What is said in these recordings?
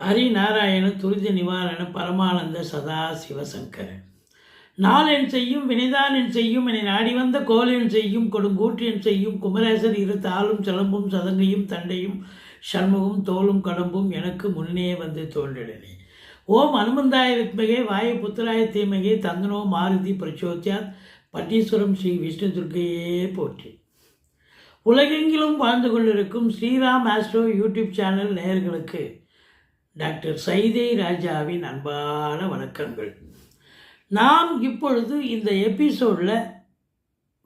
ஹரிநாராயண துரித நிவாரண பரமானந்த சதா சிவசங்கர நாளென் செய்யும் வினைதான் என் செய்யும் என்னை நாடி வந்த கோலென் செய்யும் கொடுங்கூற்றியன் செய்யும் குமரேசர் இரு தாளும் சிலம்பும் சதங்கையும் தண்டையும் சண்முகம் தோளும் கடம்பும் எனக்கு முன்னே வந்து தோன்றிடனே. ஓம் அனுமந்தாய வித்மகே வாய புத்திராய தீமகே தந்தனோ மாருதி பிரச்சோத்யாத் பட்டீஸ்வரம் ஸ்ரீ விஷ்ணு துர்க்கையே போற்றி. உலகெங்கிலும் வாழ்ந்து கொண்டிருக்கும் ஸ்ரீராம் ஆஸ்ட்ரோ யூடியூப் சேனல் நேயர்களுக்கு டாக்டர் சைதை ராஜாவின் அன்பான வணக்கங்கள். நாம் இப்பொழுது இந்த எபிசோடில்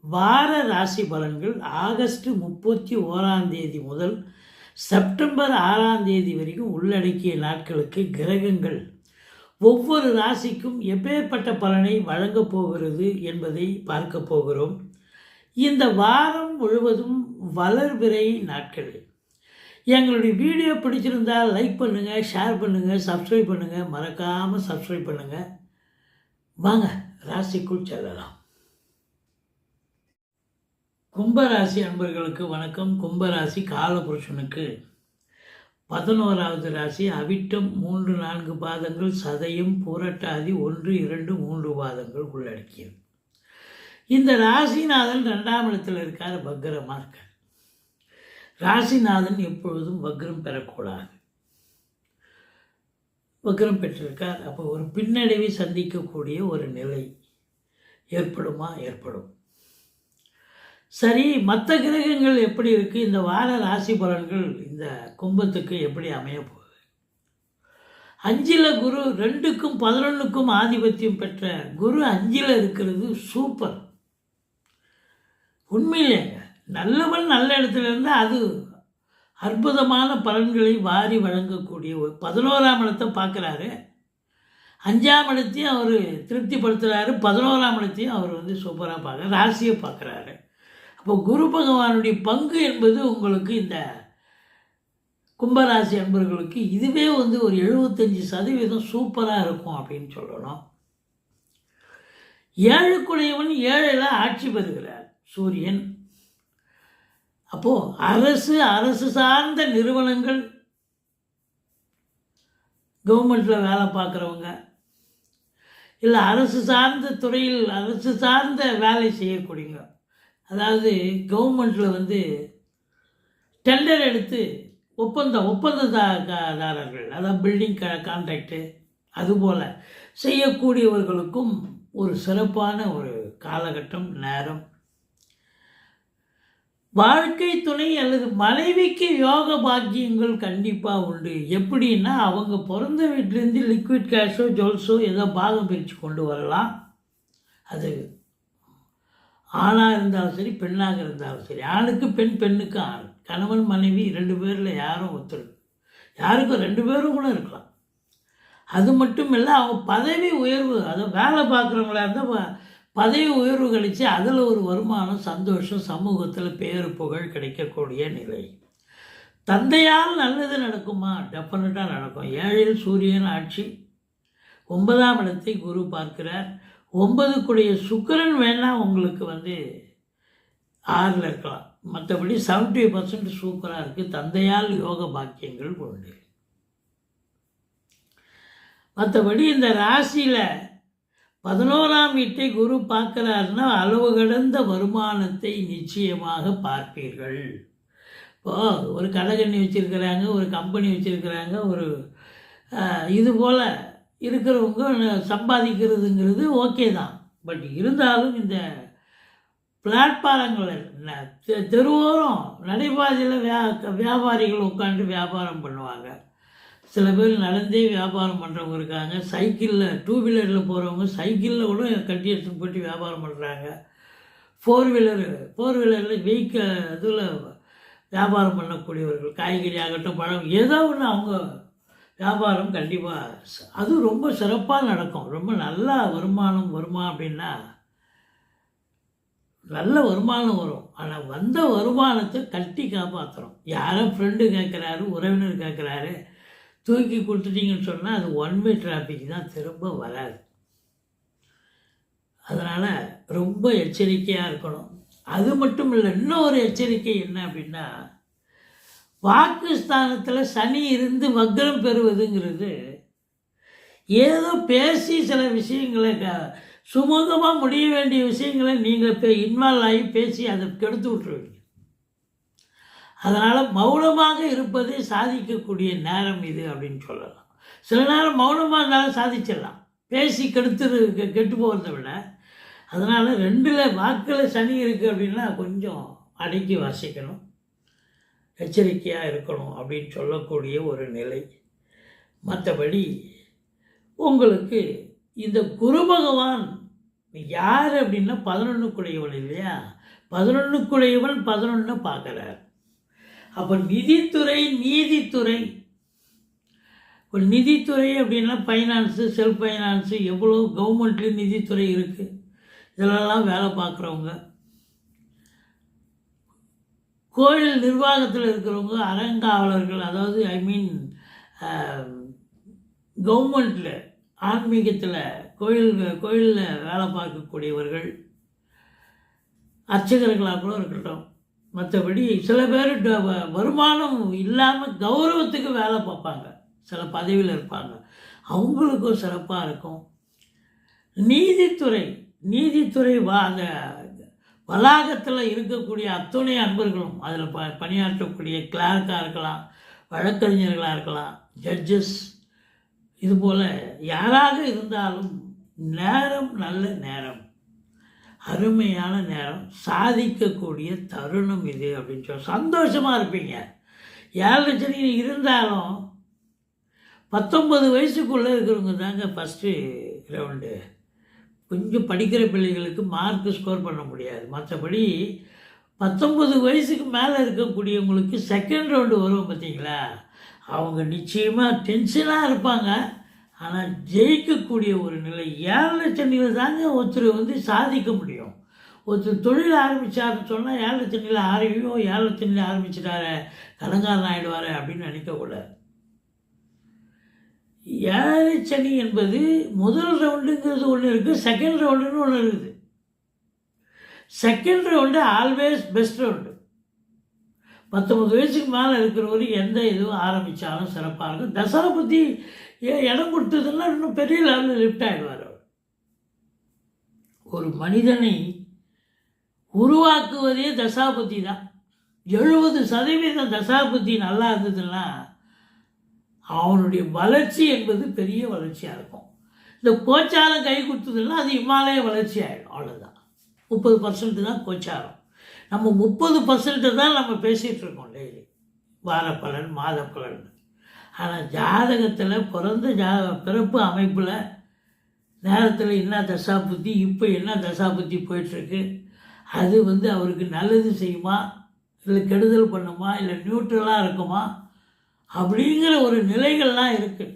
வார ராசி பலன்கள் ஆகஸ்ட் 31 முதல் செப்டம்பர் 6 வரைக்கும் உள்ளடக்கிய நாட்களுக்கு கிரகங்கள் ஒவ்வொரு ராசிக்கும் எப்பேற்பட்ட பலனை வழங்கப் போகிறது என்பதை பார்க்க போகிறோம். இந்த வாரம் முழுவதும் வளர்பிறை நாட்கள். எங்களுடைய வீடியோ பிடிச்சிருந்தால் லைக் பண்ணுங்கள், ஷேர் பண்ணுங்கள், சப்ஸ்கிரைப் பண்ணுங்கள், மறக்காமல் சப்ஸ்கிரைப் பண்ணுங்கள். வாங்க ராசிக்குள் செல்லலாம். கும்பராசி அன்பர்களுக்கு வணக்கம். கும்பராசி காலபுருஷனுக்கு 11வது ராசி. அவிட்டம் 3-4 பாதங்கள், சதயம் பூரட்டாதி 1-2-3 பாதங்கள் உள்ளடக்கியது. இந்த ராசிநாதன் 2ஆம் இடத்தில் இருக்கார், வக்ரமாக இருக்கார். ராசிநாதன் எப்பொழுதும் வக்ரம் பெறக்கூடாது. வக்ரம் பெற்றிருக்கார். அப்போ ஒரு பின்னடைவை சந்திக்கக்கூடிய ஒரு நிலை ஏற்படுமா? ஏற்படும். சரி, மற்ற கிரகங்கள் எப்படி இருக்குது? இந்த வார ராசி பலன்கள் இந்த கும்பத்துக்கு எப்படி அமைய போகுது? 5ல் குரு, 2க்கும் 11க்கும் ஆதிபத்தியம் பெற்ற குரு 5ல் இருக்கிறது சூப்பர். உண்மையிலேங்க நல்லவன் நல்ல இடத்துல இருந்தால் அது அற்புதமான பலன்களை வாரி வழங்கக்கூடிய 11ஆம் இடத்தை பார்க்குறாரு. 5ஆம் இடத்தையும் அவர் திருப்திப்படுத்துகிறாரு. 11ஆம் இடத்தையும் அவர் சூப்பராக பார்க்குறாரு. ராசியை பார்க்குறாரு. அப்போ குரு பகவானுடைய பங்கு என்பது உங்களுக்கு இந்த கும்பராசி அன்பர்களுக்கு இதுவே ஒரு 75% சூப்பராக இருக்கும் அப்படின்னு சொல்லணும். 7க்குடையவன் 7ல் ஆட்சி பெறுகிறார் சூரியன். அப்போது அரசு சார்ந்த நிறுவனங்கள், கவர்மெண்ட்டில் வேலை பார்க்குறவங்க, இல்லை அரசு சார்ந்த துறையில் அரசு சார்ந்த வேலை செய்யக்கூடியவங்க, அதாவது கவர்மெண்ட்டில் டெண்டர் எடுத்து ஒப்பந்ததாரர்கள், அதாவது பில்டிங் கான்ட்ராக்டு அதுபோல் செய்யக்கூடியவர்களுக்கும் ஒரு சிறப்பான ஒரு காலகட்டம், நேரம். வாழ்க்கை துணை அல்லது மனைவிக்கு யோக பாக்கியங்கள் கண்டிப்பாக உண்டு. எப்படின்னா, அவங்க பிறந்த வீட்டிலேருந்து லிக்விட் கேஷோ ஜுவல்ஸோ ஏதோ பாகம் பிரித்து கொண்டு வரலாம். அது ஆணாக இருந்தாலும் சரி, பெண்ணாக இருந்தாலும் சரி. ஆணுக்கு பெண், பெண்ணுக்கு ஆண், கணவன் மனைவி 2 பேரில் யாரும் ஒத்துருக்கு, யாருக்கும் 2 பேரும் கூட இருக்கலாம். அது மட்டும் இல்லை, அவங்க பதவி உயர்வு, அதை வேலை பார்க்குறவங்களா இருந்தால் பதவி உயர்வு கழித்து அதில் ஒரு வருமானம், சந்தோஷம், சமூகத்தில் பேரு புகழ் கிடைக்கக்கூடிய நிலை. தந்தையால் நல்லது நடக்குமா? டெஃபினட்டாக நடக்கும். 7ல் சூரியன் ஆட்சி, 9ஆம் இடத்தை குரு பார்க்கிறார். 9க்குடைய சுக்கிரன் வேணால் உங்களுக்கு 6ல் இருக்கலாம். மற்றபடி 70% சூப்பராக இருக்குது. தந்தையால் யோக பாக்கியங்கள் உண்டு. மற்றபடி இந்த ராசியில் 11ஆம் வீட்டை குரு பார்க்குறாருன்னா அளவு கடந்த வருமானத்தை நிச்சயமாக பார்ப்பீர்கள். இப்போது ஒரு கடைகண்ணி வச்சுருக்கிறாங்க, ஒரு கம்பெனி வச்சுருக்கிறாங்க, ஒரு இது போல் இருக்கிறவங்க சம்பாதிக்கிறதுங்கிறது ஓகே தான். பட் இருந்தாலும் இந்த பிளாட்பாரங்கள், தெருவோரம் நடைபாதையில் வியாபாரிகள் உட்காந்து வியாபாரம் பண்ணுவாங்க. சில பேர் நடந்தே வியாபாரம் பண்ணுறவங்க இருக்காங்க. சைக்கிளில், 2 வீலரில் போகிறவங்க சைக்கிளில் கூட கட்டி எடுத்துன்னு போய்ட்டு வியாபாரம் பண்ணுறாங்க. 4 வீலரில் இதில் வியாபாரம் பண்ணக்கூடியவர்கள், காய்கறி ஆகட்டும், பழம், ஏதோ ஒன்று அவங்க வியாபாரம் கண்டிப்பாக அது ரொம்ப சிறப்பாக நடக்கும். ரொம்ப நல்லா வருமா அப்படின்னா நல்ல வருமானம் வரும். ஆனால் வந்த வருமானத்தை கட்டி காப்பாற்றுறோம். யாரோ ஃப்ரெண்டு கேட்குறாரு, உறவினர் கேட்குறாரு, தூக்கி கொடுத்துட்டிங்கன்னு சொன்னால் அது 1 வே டிராஃபிக் தான், திரும்ப வராது. அதனால் ரொம்ப எச்சரிக்கையாக இருக்கணும். அது மட்டும் இல்லை, இன்னொரு எச்சரிக்கை என்ன அப்படின்னா, வாக்குஸ்தானத்தில் சனி இருந்து வக்ரம் பெறுவதுங்கிறது ஏதோ பேசி சில விஷயங்களை சுமூகமாக முடிய வேண்டிய விஷயங்களை நீங்கள் இன்வால்வ் ஆகி பேசி அதை கெடுத்து விட்டுருவீங்க. அதனால் மௌனமாக இருப்பதே சாதிக்கக்கூடிய நேரம் இது அப்படின்னு சொல்லலாம். சில நேரம் மௌனமாக இருந்தாலும் சாதிச்சிடலாம், பேசி கெட்டு போகிறத விட. அதனால் 2 வாக்கில் சனி இருக்குது அப்படின்னா கொஞ்சம் அடக்கி வாசிக்கணும், எச்சரிக்கையாக இருக்கணும் அப்படின்னு சொல்லக்கூடிய ஒரு நிலை. மற்றபடி உங்களுக்கு இந்த குரு பகவான் யார் அப்படின்னா 11க்குடையவன் இல்லையா? 11க்குடையவன் 11 பார்க்குறார். அப்போ நிதித்துறை, நீதித்துறை, ஒரு நிதித்துறை அப்படின்னா ஃபைனான்ஸு, செல்ஃப் ஃபைனான்ஸு, எவ்வளோ கவர்மெண்ட்லேயும் நிதித்துறை இருக்குது. இதிலெல்லாம் வேலை பார்க்குறவங்க, கோயில் நிர்வாகத்தில் இருக்கிறவங்க, அறங்காவலர்கள், அதாவது கவர்மெண்ட்டில் ஆன்மீகத்தில் கோயிலில் வேலை பார்க்கக்கூடியவர்கள், அர்ச்சகர்களாக கூட இருக்கட்டும். மற்றபடி சில பேர் வருமானம் இல்லாமல் கௌரவத்துக்கு வேலை பார்ப்பாங்க, சில பதவியில் இருப்பாங்க, அவங்களுக்கும் சிறப்பாக இருக்கும். நீதித்துறை அந்த வளாகத்தில் இருக்கக்கூடிய அத்துணை அன்பர்களும், அதில் பணியாற்றக்கூடிய கிளார்க்காக இருக்கலாம், வழக்கறிஞர்களாக இருக்கலாம், ஜட்ஜஸ், இதுபோல் யாராக இருந்தாலும் நேரம் நல்ல நேரம், அருமையான நேரம், சாதிக்கக்கூடிய தருணம் இது அப்படின்னு சொல்லி சந்தோஷமாக இருப்பீங்க. 7 சனி இருந்தாலும் 19 வயசுக்குள்ளே இருக்கிறவங்க தாங்க ஃபஸ்ட்டு ரவுண்டு. கொஞ்சம் படிக்கிற பிள்ளைகளுக்கு மார்க்கு ஸ்கோர் பண்ண முடியாது. மற்றபடி 19 வயசுக்கு மேலே இருக்கக்கூடியவங்களுக்கு செகண்ட் ரவுண்டு வரும் பார்த்தீங்களா? அவங்க நிச்சயமாக டென்ஷனாக இருப்பாங்க, ஆனால் ஜெயிக்கக்கூடிய ஒரு நிலை. 7 சனியில் தாங்க ஒருத்தர் சாதிக்க முடியும். ஒருத்தர் தொழில் ஆரம்பித்தாருன்னு சொன்னால் 7 சனியில் 7 சனியில் ஆரம்பிச்சிட்டாரு, கடங்காரன் ஆகிடுவார் அப்படின்னு நினைக்கக்கூடாது. 7 சனி என்பது முதல் ரவுண்டுங்கிறது ஒன்று இருக்குது, செகண்ட் ரவுண்டுன்னு ஒன்று இருக்குது. Second round always best round. 19 வயசுக்கு மேலே இருக்கிறவரு எந்த இதுவும் ஆரம்பித்தாலும் சிறப்பாக இருக்கும். தசாபதி இடம் கொடுத்ததுன்னா இன்னும் பெரிய லெவலில் லிஃப்ட் ஆகிடுவார் அவர். ஒரு மனிதனை உருவாக்குவதே தசாபதி தான். 70% தசாபதி நல்லா இருந்ததுன்னா அவனுடைய வளர்ச்சி என்பது பெரிய வளர்ச்சியாக இருக்கும். இந்த கோச்சாரம் கை கொடுத்ததுன்னா அது இமாலய வளர்ச்சி ஆகிடும், அவ்வளோதான். 30% தான் கோச்சாரம். நம்ம 30% தான் நம்ம பேசிகிட்டு இருக்கோம் டெய்லி, வாரப்பலன், மாத பலன். ஆனால் ஜாதகத்தில் பிறப்பு அமைப்பில் நேரத்தில் என்ன தசாபுத்தி, இப்போ என்ன தசாபுத்தி போயிட்டுருக்கு, அது அவருக்கு நல்லது செய்யுமா, இல்லை கெடுதல் பண்ணுமா, இல்லை நியூட்ரலாக இருக்குமா அப்படிங்கிற ஒரு நிலைகள்லாம் இருக்குது.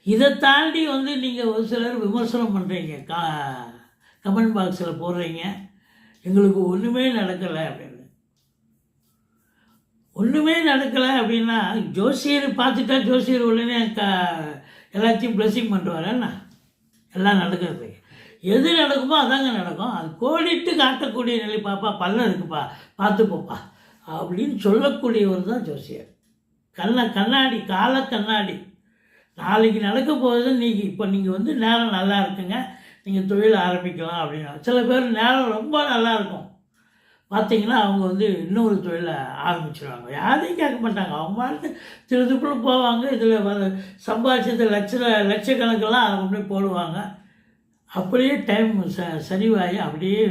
இதை தாண்டி நீங்கள் ஒரு சிலர் விமர்சனம் பண்ணுறீங்க, கமெண்ட் பாக்ஸில் போடுறீங்க, எங்களுக்கு ஒன்றுமே நடக்கலை அப்படின்னு. ஒன்றுமே நடக்கலை அப்படின்னா ஜோசியர் பார்த்துட்டா ஜோசியர் உடனே எல்லாத்தையும் ப்ளஸிங் பண்ணுவாரேண்ணா, எல்லாம் நடக்கிறது. எது நடக்குமோ அதாங்க நடக்கும். அது கோடிட்டு காட்டக்கூடிய நிலை. பாப்பா பள்ளம் இருக்குப்பா, பார்த்துப்போப்பா அப்படின்னு சொல்லக்கூடியவர் தான் ஜோசியர். கண்ணாடி, கால கண்ணாடி. நாளைக்கு நடக்க போகிறது நீங்கள் இப்போ நீங்கள் நேரம் நல்லா இருக்குங்க, நீங்கள் தொழில் ஆரம்பிக்கலாம் அப்படின்னா. சில பேர் நேரம் ரொம்ப நல்லா இருக்கும், பார்த்தீங்கன்னா அவங்க இன்னொரு தொழிலை ஆரம்பிச்சிடுவாங்க, யாரையும் கேட்க மாட்டாங்க. அவங்க பாட்டு திருதுப்புல போவாங்க, இதில் சம்பாதிச்சது லட்சக்கணக்கெல்லாம் அதை கொண்டு போய் போடுவாங்க. அப்படியே டைம் சரிவாகி அப்படியே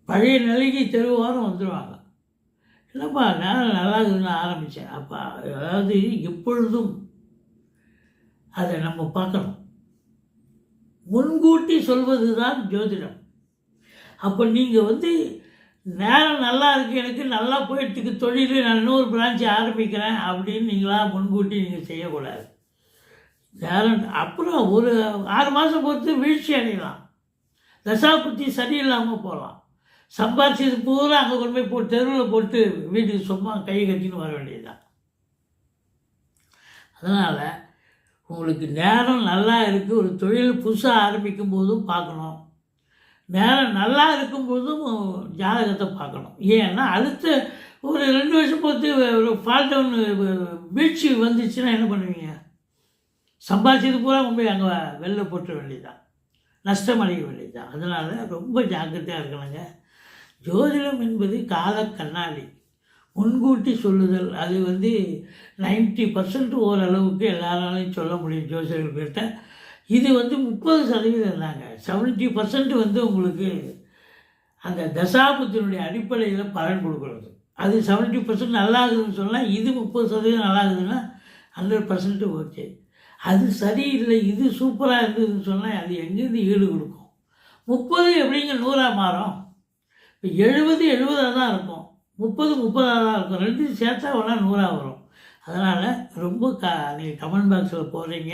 பழைய நிலைக்கு தெருவாரம் வந்துடுவாங்க. இல்லைப்பா நேரம் நல்லா இருக்குதுன்னு ஆரம்பித்தேன் அப்பா. அதாவது எப்பொழுதும் அதை நம்ம பார்க்கணும். முன்கூட்டி சொல்வது தான் ஜோதிடம். அப்போ நீங்கள் நேரம் நல்லா இருக்குது, எனக்கு நல்லா போயிட்டுருக்கு தொழில், நான் இன்னொரு பிரான்ச்சு ஆரம்பிக்கிறேன் அப்படின்னு நீங்களாக முன்கூட்டி நீங்கள் செய்யக்கூடாது. நேரம் அப்புறம் ஒரு 6 மாதம் பொறுத்து வீழ்ச்சி அடையலாம், தசாபுத்தி சரியில்லாமல் போகலாம். சம்பாதிச்சது பூரா அங்கே கொண்டு போய் போட்டு தெருவில் போட்டு வீட்டுக்கு சும்மா கை கட்டின்னு வர வேண்டியதுதான். அதனால் உங்களுக்கு நேரம் நல்லா இருக்குது. ஒரு தொழில் புதுசாக ஆரம்பிக்கும் போதும் பார்க்கணும், நேரம் நல்லா இருக்கும்போதும் ஜாதகத்தை பார்க்கணும். ஏன்னா அடுத்த ஒரு 2 வருஷம் பொறுத்து ஒரு ஃபால் டவுன் வீழ்ச்சி வந்துச்சுன்னா என்ன பண்ணுவீங்க? சம்பாதிச்சது பூரா போய் அங்கே வெளில போட்டுற வேண்டியதுதான், நஷ்டம் அடைய வேண்டியதுதான். அதனால் ரொம்ப ஜாக்கிரதையாக இருக்கணுங்க. ஜோதிடம் என்பது கால கண்ணாடி, முன்கூட்டி சொல்லுதல். அது 90% ஓரளவுக்கு எல்லாராலையும் சொல்ல முடியும் ஜோசியர்கள்கிட்ட. இது 30% தாங்க. 70% உங்களுக்கு அந்த தசாபத்தினுடைய அடிப்படையில் பலன் கொடுக்குறது. அது 70% நல்லா இருக்குதுன்னு சொன்னால், இது 30% நல்லா இருக்குதுன்னா 100% ஓகே. அது சரியில்லை, இது சூப்பராக இருந்ததுன்னு சொன்னால் அது எங்கேருந்து ஈடு கொடுக்கும்? 30 எப்படிங்க 100ஆக மாறும்? இப்போ 70 70ஆக தான் இருக்கும், 30 30ஆக தான் இருக்கும். ரெண்டும் சேர்த்தா வேணா 100ஆக வரும். அதனால் ரொம்ப நீங்கள் கமெண்ட் பாக்ஸில் போடுறீங்க.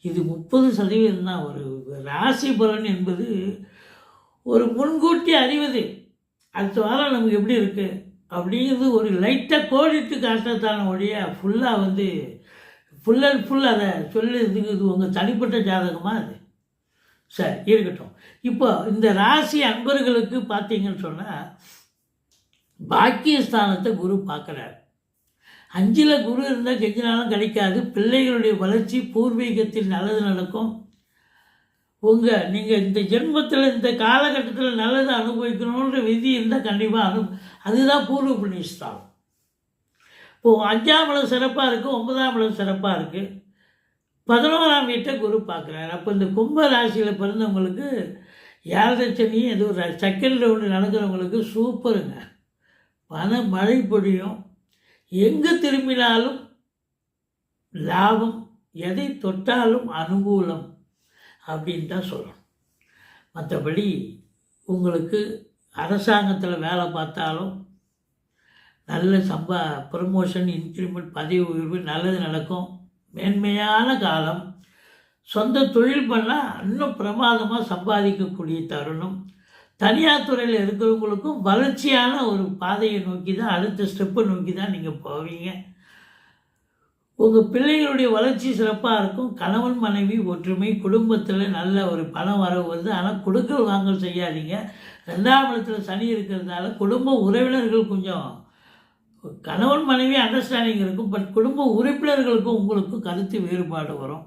இது 30% தான். ஒரு ராசி பலன் என்பது ஒரு முன்கூட்டி அறிவது, அடுத்த வாரம் நமக்கு எப்படி இருக்குது அப்படிங்கிறது ஒரு லைட்டாக கோடிட்டு காட்டுறதான ஒழிய ஃபுல்லாக ஃபுல் அண்ட் ஃபுல் அதை சொல்லுறதுக்கு இது உங்கள் தனிப்பட்ட ஜாதகமாக அது சரி இருக்கட்டும். இப்போ இந்த ராசி அன்பர்களுக்கு பார்த்தீங்கன்னு சொன்னால், பாக்கியஸ்தானத்தை குரு பார்க்குறாரு. 5ல் குரு இருந்தால் கெஞ்சினாலும் கிடைக்காது. பிள்ளைகளுடைய வளர்ச்சி, பூர்வீகத்தில் நல்லது நடக்கும். நீங்கள் இந்த ஜென்மத்தில் இந்த காலகட்டத்தில் நல்லது அனுபவிக்கணுன்ற விதி இருந்தால் கண்டிப்பாக அதுதான் பூர்வ புண்ணியஸ்தானம். இப்போது 5ஆம் இடம் சிறப்பாக இருக்குது, 9ஆம் இடம் சிறப்பாக இருக்குது, 11ஆம் வீட்டை குரு பார்க்குறாரு. அப்போ இந்த கும்ப ராசியில் பிறந்தவங்களுக்கு 7 சனி ஏதோ செகண்ட் ரவுண்டு நடக்கிறவங்களுக்கு சூப்பருங்க. பண மழை பொழியும், எங்கே திரும்பினாலும் லாபம், எதை தொட்டாலும் அனுகூலம் அப்படின்னு தான் சொல்லணும். மற்றபடி உங்களுக்கு அரசாங்கத்தில் வேலை பார்த்தாலும் நல்ல ப்ரமோஷன், இன்க்ரிமெண்ட், பதவி உயர்வு நல்லது நடக்கும். மேன்மையான காலம். சொந்த தொழில் பண்ணால் இன்னும் பிரமாதமாக சம்பாதிக்கக்கூடிய தருணம். தனியார் துறையில் இருக்கிறவங்களுக்கும் வளர்ச்சியான ஒரு பாதையை நோக்கி தான், அடுத்த ஸ்டெப்பை நோக்கி தான் நீங்கள் போவீங்க. உங்கள் பிள்ளைகளுடைய வளர்ச்சி சிறப்பாக இருக்கும். கணவன் மனைவி ஒற்றுமை, குடும்பத்தில் நல்ல ஒரு பணம் வரவு வருது. ஆனால் கொடுக்கல் வாங்கல் செய்யாதீங்க. 2ஆம் இடத்துல சனி இருக்கிறதுனால குடும்ப உறவினர்கள் கொஞ்சம், கணவன் மனைவி அண்டர்ஸ்டாண்டிங் இருக்கும், பட் குடும்ப உறுப்பினர்களுக்கும் உங்களுக்கும் கருத்து வேறுபாடு வரும்.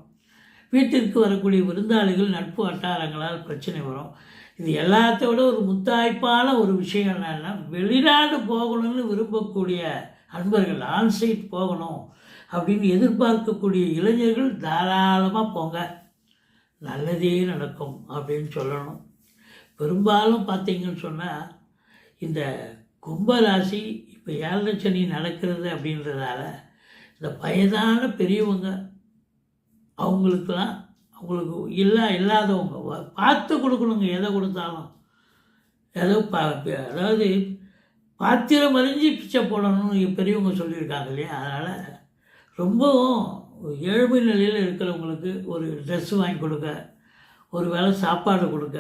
வீட்டிற்கு வரக்கூடிய விருந்தாளிகள், நட்பு வட்டாரங்களால் பிரச்சனை வரும். இது எல்லாத்தோட ஒரு முத்தாய்ப்பான ஒரு விஷயம் என்னன்னா, வெளிநாடு போகணும்னு விரும்பக்கூடிய அன்பர்கள், ஆன்சைட் போகணும் அப்படின்னு எதிர்பார்க்கக்கூடிய இளைஞர்கள் தாராளமாக போங்க, நல்லதே நடக்கும் அப்படின்னு சொல்லணும். பெரும்பாலும் பார்த்தீங்கன்னு சொன்னால், இந்த கும்பராசி இப்போ 7 சனி நடக்கிறது அப்படின்றதால இந்த வயதான பெரியவங்க அவங்களுக்கு இல்லாதவங்க பார்த்து கொடுக்கணுங்க. எதை கொடுத்தாலும் ஏதோ அதாவது பாத்திரம் அறிஞ்சு பிச்சை போடணும்னு பெரியவங்க சொல்லியிருக்காங்க இல்லையா? அதனால் ரொம்பவும் ஏழ்மை நிலையில் இருக்கிறவங்களுக்கு ஒரு ட்ரெஸ்ஸு வாங்கி கொடுக்க, ஒரு வேளை சாப்பாடு கொடுக்க,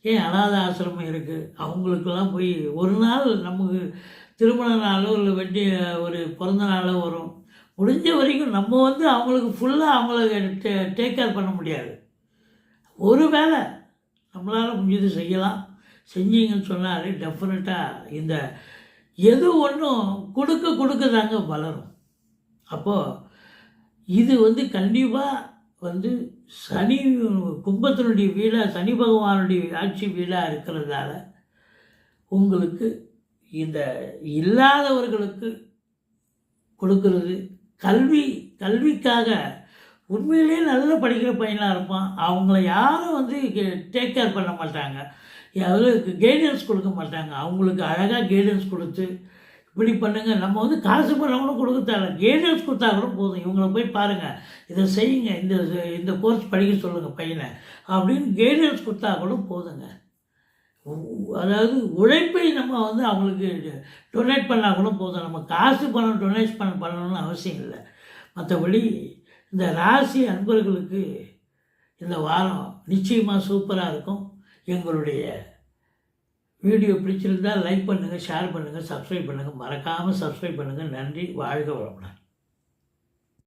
ஏன் அனாதை ஆசிரமம் இருக்குது அவங்களுக்கெல்லாம் போய் ஒரு நாள், நமக்கு திருமண நாளோ இல்லை ஒரு பிறந்த நாளோ வரும், முடிஞ்ச வரைக்கும் நம்ம அவங்களுக்கு ஃபுல்லாக அவங்கள டேக் கேர் பண்ண முடியாது. ஒரு வேளை நம்மளால் முடிஞ்சது செய்யலாம். செஞ்சீங்கன்னு சொன்னாலே டெஃபினட்டாக இந்த எது ஒன்றும் கொடுக்க தாங்க வளரும். அப்போது இது கண்டிப்பாக சனி கும்பத்தினுடைய வீடாக, சனி பகவானுடைய ஆட்சி வீடாக இருக்கிறதால உங்களுக்கு இந்த இல்லாதவர்களுக்கு கொடுக்கறது, கல்விக்காக உண்மையிலேயே நல்லா படிக்கிற பையனாக இருப்பான், அவங்கள யாரும் டேக் கேர் பண்ண மாட்டாங்க, அவங்களுக்கு கைடன்ஸ் கொடுக்க மாட்டாங்க. அவங்களுக்கு அழகாக கைடன்ஸ் கொடுத்து இப்படி பண்ணுங்கள், நம்ம காசு பண்ணவங்களும் கொடுக்க தேவை, கைடன்ஸ் கொடுத்தா கூட போதும். இவங்கள போய் பாருங்கள், இதை செய்யுங்க, இந்த கோர்ஸ் படிக்க சொல்லுங்கள் பையனை அப்படின்னு கைடன்ஸ் கொடுத்தா கூட போதுங்க. அதாவது உழைப்பை நம்ம அவங்களுக்கு டொனேட் பண்ணால் கூட போதும். நம்ம காசு பணம் டொனேட் பண்ணணும்னு அவசியம் இல்லை. மற்றபடி இந்த ராசி அன்பர்களுக்கு இந்த வாரம் நிச்சயமாக சூப்பராக இருக்கும். எங்களுடைய வீடியோ பிடிச்சிருந்தால் லைக் பண்ணுங்கள், ஷேர் பண்ணுங்கள், சப்ஸ்கிரைப் பண்ணுங்கள். மறக்காமல் சப்ஸ்கிரைப் பண்ணுங்கள். நன்றி. வாழ்க வளமுடன்.